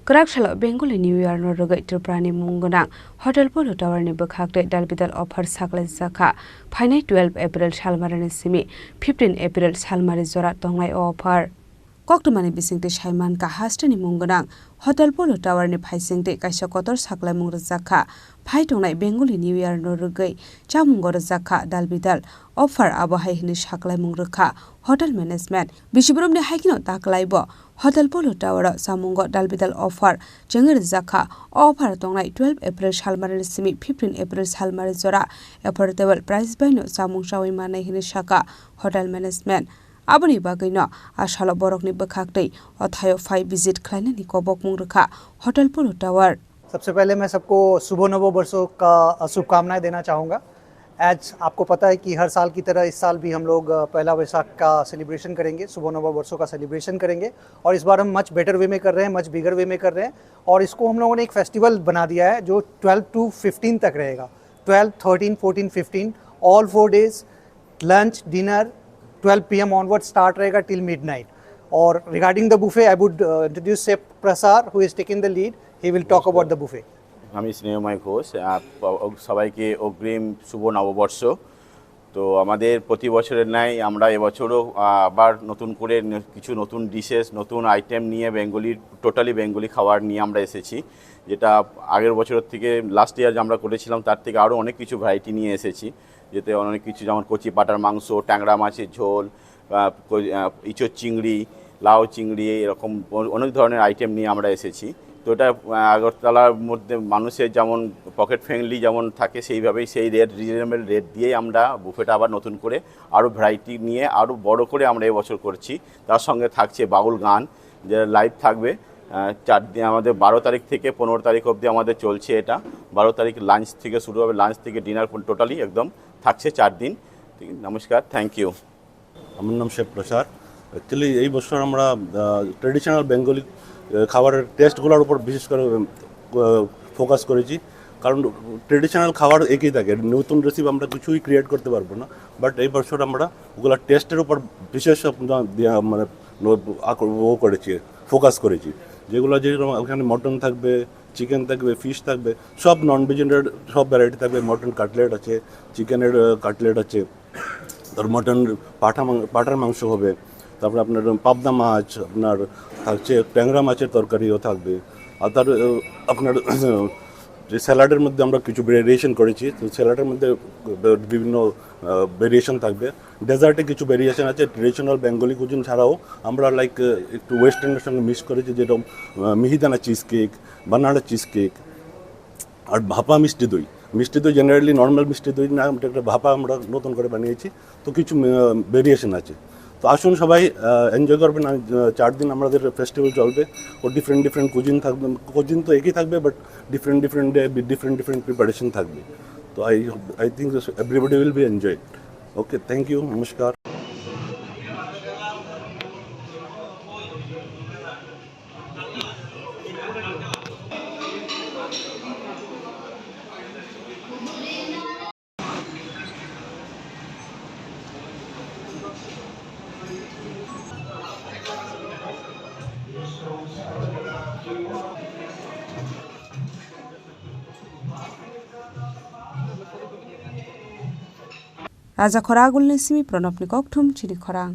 Khorang Bengali New Year no Rwgwi Tripura ni mungonang Hotel Polo Tower ni bwkhakde Dalbidal offer saklai Rwjakha phainai 12 April salmari ni simi 15 April salmari Jora tongnai offer Koktumani bisingte Saiman ka haste ni mungonang Hotel Polo Tower ni phaisingte kaisa kotor saklai mung Rwjakha phai tongnai Bengali New Year no Rwgwi Chamungo Rwjakha Dalbidal offer abo hai hini saklai mung rwkha Hotel Management Bishibrumni haikino taklaibo Hotel Polo Tower Chamungo Dalbidal offer jengi Rwjakha offer tongnai 12 April salmari ni simi 15 April salmari Jora affordable price by no chamung sawi manai hini saka Hotel Management Aboni bagino asalo borok ni बखाक्तै अथायो 5 visit खलाइने नि कबक मुंग रखा hotel पोलो tower. सबसे पहले मैं सबको शुभ नव वर्षों का शुभकामनाएं देना चाहूँगा। आज आपको पता है कि हर साल की तरह इस साल भी हम लोग पहला वैशाख का सेलिब्रेशन करेंगे, शुभ नव वर्षों का सेलिब्रेशन करेंगे और इस बार हम मच बेटर वे में कर रहे हैं, मच बिगर वे में कर रहे हैं और इसको हम लोगों ने एक फेस्टिवल बना दिया है जो 12 to 15 तक रहेगा। 12, 13, 14, 15 all 4 days lunch dinner 12 PM onwards start रहेगा till midnight. Or regarding the buffet, I would introduce Chef Prasar, who is taking the lead. He will talk about the buffet. আমি স্নেহময় ঘোষ সবাইকে অগ্রিম শুভ নববর্ষ। তো আমাদের প্রতি বছরের ন্যায় আমরা এবছরও আবার নতুন করে কিছু নতুন ডিশেস নতুন আইটেম নিয়ে টোটালি বেঙ্গলি খাবার নিয়ে আমরা এসেছি, যেটা আগের বছরের থেকে লাস্ট ইয়ার আমরা করেছিলাম তার থেকে আরও অনেক কিছু ভ্যারাইটি নিয়ে এসেছি, যেতে অনেক কিছু যেমন কচি পাটার মাংস, ট্যাংরা মাছের ঝোল, ইঁচড় চিংড়ি, লাউ চিংড়ি, এরকম অনেক ধরনের আইটেম নিয়ে আমরা এসেছি। তো এটা আগরতলার মধ্যে মানুষের যেমন পকেট ফ্রেন্ডলি যেমন থাকে সেইভাবেই সেই রিজনেবল রেট দিয়েই আমরা বুফেটা আবার নতুন করে আরও ভ্যারাইটি নিয়ে আরও বড় করে আমরা এবছর করছি। তার সঙ্গে থাকছে বাউল গান, যেটা লাইভ থাকবে 4 দিন, আমাদের 12 তারিখ থেকে 15 তারিখ অবধি আমাদের চলছে এটা। 12 তারিখ লাঞ্চ থেকে শুরু হবে, লাঞ্চ থেকে ডিনার টোটালি একদম থাকছে 4 দিন। নমস্কার, থ্যাংক ইউ। আমার নাম শেফ প্রসার। অ্যাকচুয়ালি এই বছর আমরা ট্রেডিশনাল বেঙ্গলি খাবারের টেস্টগুলোর উপর বিশেষ করে ফোকাস করেছি, কারণ ট্রেডিশনাল খাবার একই থাকে, নতুন রেসিপি আমরা কিছুই ক্রিয়েট করতে পারবো না। বাট এই বছর আমরা ওগুলো টেস্টের উপর বিশেষ মানে করেছি, ফোকাস করেছি, যেগুলো ওখানে মটন থাকবে, চিকেন থাকবে, ফিশ থাকবে, সব নন ভেজিটেরিয়ান সব ভ্যারাইটি থাকবে। মটন কাটলেট আছে, চিকেনের কাটলেট আছে, তার মটন পাঠার মাংস হবে, তারপরে আপনার পাবদা মাছ, আপনার থাকছে ট্যাংরা মাছের তরকারিও থাকবে। আর তার আপনার যে স্যালাডের মধ্যে আমরা কিছু ভেরিয়েশন করেছি, তো স্যালাডের মধ্যে বিভিন্ন ভেরিয়েশন থাকবে। ডেজার্টে কিছু ভেরিয়েশন আছে, ট্রেডিশনাল বেঙ্গলি কুজিন ছাড়াও আমরা লাইক একটু ওয়েস্টার্নের সঙ্গে মিক্স করেছি, যেরকম মিহিদানা চিজ কেক, বানানা চিজ কেক, আর ভাপা মিষ্টি দই। মিষ্টি দই জেনারেলি নর্মাল মিষ্টি দই না, একটা ভাপা আমরা নতুন করে বানিয়েছি, তো কিছু ভেরিয়েশন আছে। তো আসুন সবাই এনজয় করবেন। 4 দিন আমাদের ফেস্টিভ্যাল চলবে ও ডিফারেন্ট কুজিন থাকবে। কুজিন তো একই থাকবে, but different day different preparation থাকবে। তো I think everybody will be enjoy. Okay, thank you, নমস্কার। Raja Khorang ulni simi pronopni kokthum Chini Khorang.